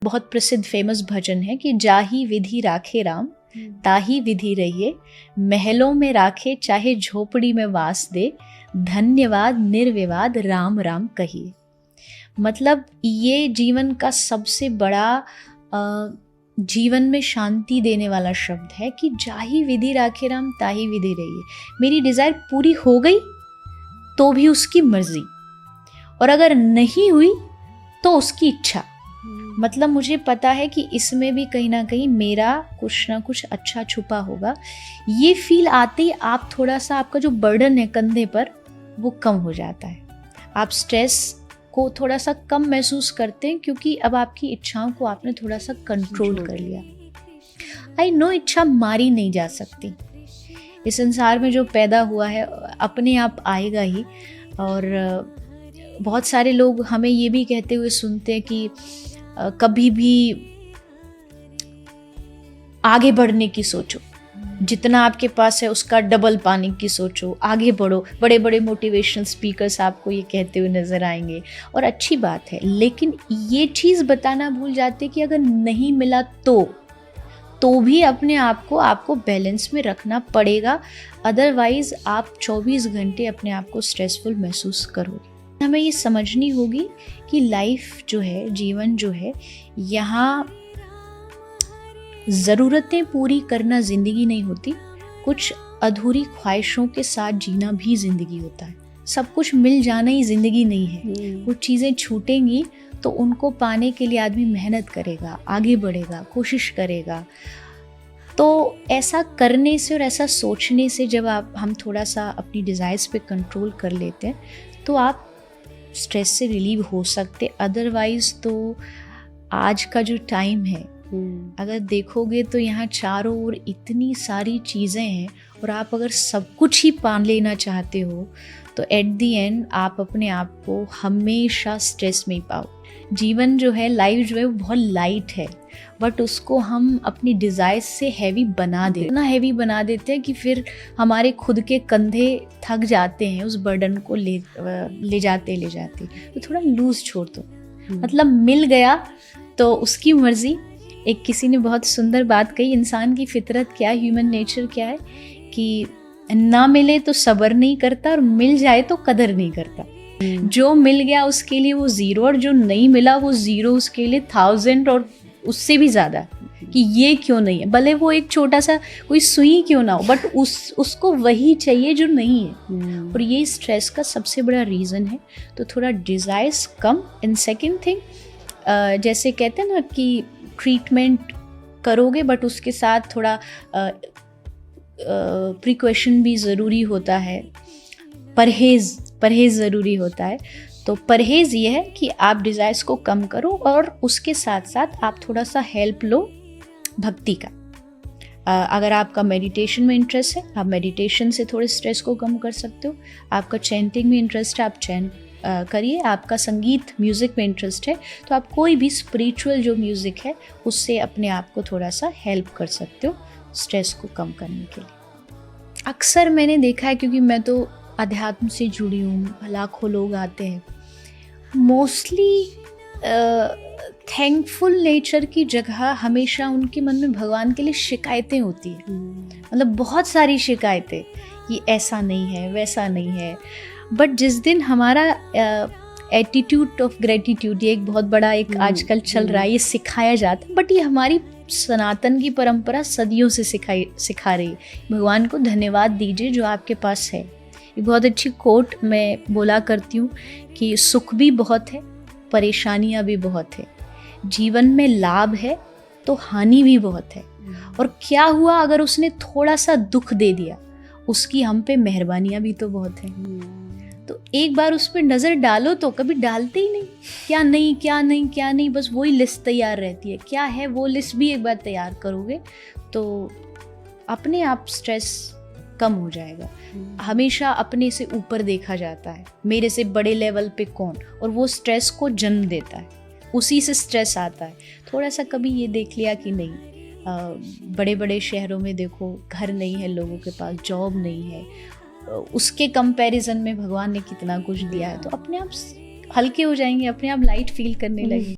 बहुत प्रसिद्ध फेमस भजन है कि जाही विधि राखे राम ताही विधि रहिए, महलों में राखे चाहे झोपड़ी में वास दे, धन्यवाद निर्विवाद राम राम कहिए। मतलब ये जीवन का सबसे बड़ा जीवन में शांति देने वाला शब्द है कि जाही विधि राखे राम ताही विधि रहिए। मेरी डिज़ायर पूरी हो गई तो भी उसकी मर्जी, और अगर नहीं हुई तो उसकी इच्छा। मतलब मुझे पता है कि इसमें भी कहीं ना कहीं मेरा कुछ ना कुछ अच्छा छुपा होगा। ये फील आते ही आप थोड़ा सा, आपका जो बर्डन है कंधे पर वो कम हो जाता है। आप स्ट्रेस को थोड़ा सा कम महसूस करते हैं क्योंकि अब आपकी इच्छाओं को आपने थोड़ा सा कंट्रोल कर लिया। आई नो इच्छा मारी नहीं जा सकती, इस संसार में जो पैदा हुआ है अपने आप आएगा ही। और बहुत सारे लोग हमें ये भी कहते हुए सुनते हैं कि कभी भी आगे बढ़ने की सोचो, जितना आपके पास है उसका डबल पाने की सोचो, आगे बढ़ो। बड़े बड़े मोटिवेशनल स्पीकर्स आपको ये कहते हुए नजर आएंगे और अच्छी बात है, लेकिन ये चीज़ बताना भूल जाते कि अगर नहीं मिला तो भी अपने आप को आपको बैलेंस में रखना पड़ेगा, अदरवाइज आप 24 घंटे अपने आप को स्ट्रेसफुल महसूस करोगे। हमें ये समझनी होगी कि लाइफ जो है, जीवन जो है, यहाँ ज़रूरतें पूरी करना ज़िंदगी नहीं होती, कुछ अधूरी ख्वाहिशों के साथ जीना भी ज़िंदगी होता है। सब कुछ मिल जाना ही ज़िंदगी नहीं है। कुछ चीज़ें छूटेंगी तो उनको पाने के लिए आदमी मेहनत करेगा, आगे बढ़ेगा, कोशिश करेगा। तो ऐसा करने से और ऐसा सोचने से जब हम थोड़ा सा अपनी डिज़ायर्स पे कंट्रोल कर लेते हैं तो आप स्ट्रेस से रिलीव हो सकते। अदरवाइज तो आज का जो टाइम है, अगर देखोगे तो यहाँ चारों ओर इतनी सारी चीज़ें हैं और आप अगर सब कुछ ही पा लेना चाहते हो तो एट दी एंड आप अपने आप को हमेशा स्ट्रेस में ही पाओ। जीवन जो है, लाइफ जो है, वो बहुत लाइट है, बट उसको हम अपनी डिज़ायर से हैवी बना देते, इतना हैवी बना देते हैं कि फिर हमारे खुद के कंधे थक जाते हैं उस बर्डन को ले जाते तो थोड़ा लूज छोड़ दो। मतलब मिल गया तो उसकी मर्जी। एक किसी ने बहुत सुंदर बात कही, इंसान की फितरत क्या है, ह्यूमन नेचर क्या है कि ना मिले तो सब्र नहीं करता और मिल जाए तो कदर नहीं करता। जो मिल गया उसके लिए वो 0 और जो नहीं मिला वो 0 उसके लिए 1000 और उससे भी ज़्यादा, कि ये क्यों नहीं है, भले वो एक छोटा सा कोई सुई क्यों ना हो, बट उसको वही चाहिए जो नहीं है। और ये स्ट्रेस का सबसे बड़ा रीज़न है। तो थोड़ा desires come. And second thing, जैसे कहते हैं ना कि ट्रीटमेंट करोगे बट उसके साथ थोड़ा प्रिकॉशन भी ज़रूरी होता है, परहेज़ ज़रूरी होता है। तो परहेज़ ये है कि आप डिज़ायर्स को कम करो और उसके साथ साथ आप थोड़ा सा हेल्प लो भक्ति का। अगर आपका मेडिटेशन में इंटरेस्ट है, आप मेडिटेशन से थोड़े स्ट्रेस को कम कर सकते हो। आपका चैंटिंग में इंटरेस्ट है, आप चैंट करिए। आपका संगीत, म्यूज़िक में इंटरेस्ट है तो आप कोई भी स्पिरिचुअल जो म्यूज़िक है उससे अपने आप को थोड़ा सा हेल्प कर सकते हो स्ट्रेस को कम करने के लिए। अक्सर मैंने देखा है, क्योंकि मैं तो अध्यात्म से जुड़ी हूँ, लाखों लोग आते हैं, मोस्टली थैंकफुल नेचर की जगह हमेशा उनके मन में भगवान के लिए शिकायतें होती है। मतलब बहुत सारी शिकायतें, ये ऐसा नहीं है, वैसा नहीं है। बट जिस दिन हमारा एटीट्यूड ऑफ ग्रेटिट्यूड, ये एक बहुत बड़ा एक आजकल चल रहा है, ये सिखाया जाता है, बट ये हमारी सनातन की परंपरा सदियों से सिखा रही है। भगवान को धन्यवाद दीजिए जो आपके पास है। एक बहुत अच्छी कोट मैं बोला करती हूँ कि सुख भी बहुत है, परेशानियाँ भी बहुत है, जीवन में लाभ है तो हानि भी बहुत है। और क्या हुआ अगर उसने थोड़ा सा दुख दे दिया, उसकी हम पे मेहरबानियाँ भी तो बहुत हैं। तो एक बार उस पर नज़र डालो तो कभी डालते ही नहीं, क्या नहीं क्या नहीं क्या नहीं, बस वही लिस्ट तैयार रहती है। क्या है वो लिस्ट भी एक बार तैयार करोगे तो अपने आप स्ट्रेस कम हो जाएगा। हमेशा अपने से ऊपर देखा जाता है, मेरे से बड़े लेवल पे कौन, और वो स्ट्रेस को जन्म देता है, उसी से स्ट्रेस आता है। थोड़ा सा कभी ये देख लिया कि नहीं, बड़े बड़े शहरों में देखो घर नहीं है लोगों के पास, जॉब नहीं है, उसके कंपैरिजन में भगवान ने कितना कुछ दिया है, तो अपने आप हल्के हो जाएंगे, अपने आप लाइट फील करने लगेंगे।